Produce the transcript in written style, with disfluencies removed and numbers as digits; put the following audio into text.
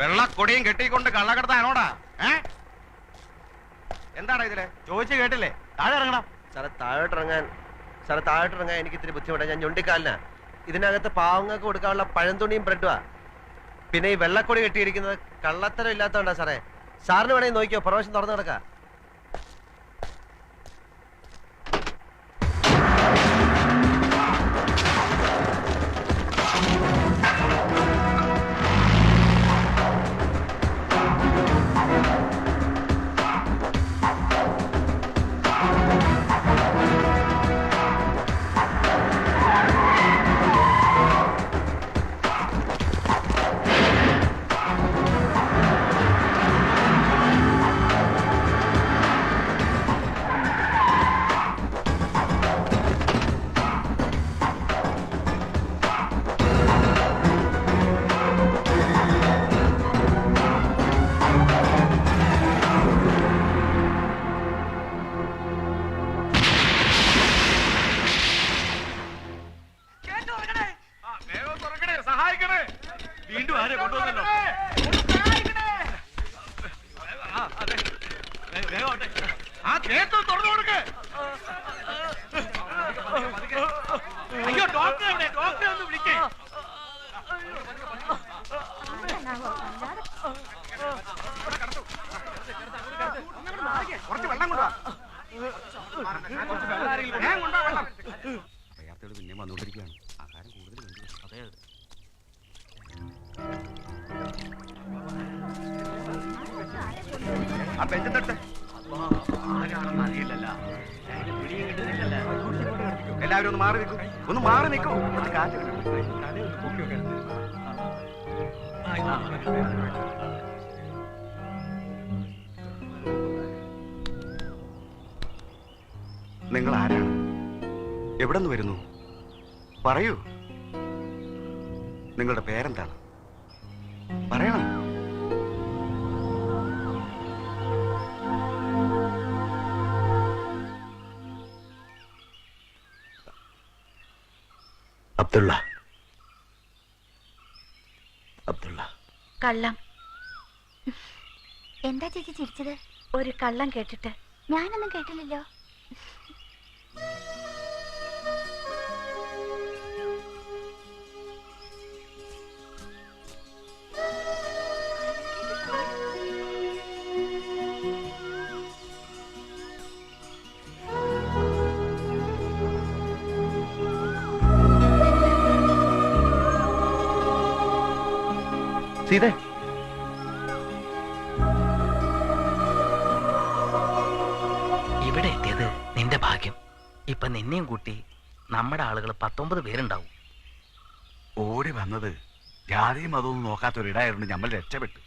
വെള്ളക്കൊടിയും കെട്ടിക്കൊണ്ട് കള്ളക്കടത്താനോടാ? എന്താണ് ഇതില് ചോദിച്ചു കേട്ടില്ലേ? താഴെ ഇറങ്ങണം. സാറേ താഴോട്ടിറങ്ങാൻ എനിക്ക് ഇത്തിരി ബുദ്ധിമുട്ടാണ്. ഞാൻ ഞൊണ്ടിക്കാലിനാ. ഇതിനകത്ത് പാവങ്ങൾക്ക് കൊടുക്കാനുള്ള പഴംതുണിയും ബ്രെഡുവാ. പിന്നെ ഈ വെള്ളക്കൊടി കെട്ടിയിരിക്കുന്നത് കള്ളത്തരം ഇല്ലാത്തതുകൊണ്ടാ സാറേ. സാറിന് വേണമെങ്കിൽ നോക്കിയോ, പ്രവേശനം തുറന്നു കിടക്കാം. പിന്നെ വന്നുകൊണ്ടിരിക്കുകയാണ്. ആഹാരം കൂടുതൽ എല്ലാവരും ഒന്ന് മാറി നിൽക്കും. ഒന്ന് മാറി നിൽക്കും. നിങ്ങൾ ആരാണ്? എവിടെ നിന്ന് വരുന്നു? പറയൂ. നിങ്ങളുടെ പേരെന്താണ്? പറയണം. അബ്ദുള്ള. കള്ളം. എന്താ ചേച്ചി ചിരിച്ചത്? ഒരു കള്ളം കേട്ടിട്ട്. ഞാനൊന്നും കേട്ടില്ലല്ലോ. സീതേ, ഇവിടെ എത്തിയത് നിന്റെ ഭാഗ്യം. ഇപ്പൊ നിന്നെയും കൂട്ടി നമ്മുടെ ആളുകൾ 19 പേരുണ്ടാവും. ഓടി വന്നത് ജാതിയും മതവും നോക്കാത്തൊരിടായിരുന്നു. നമ്മൾ രക്ഷപ്പെട്ടു.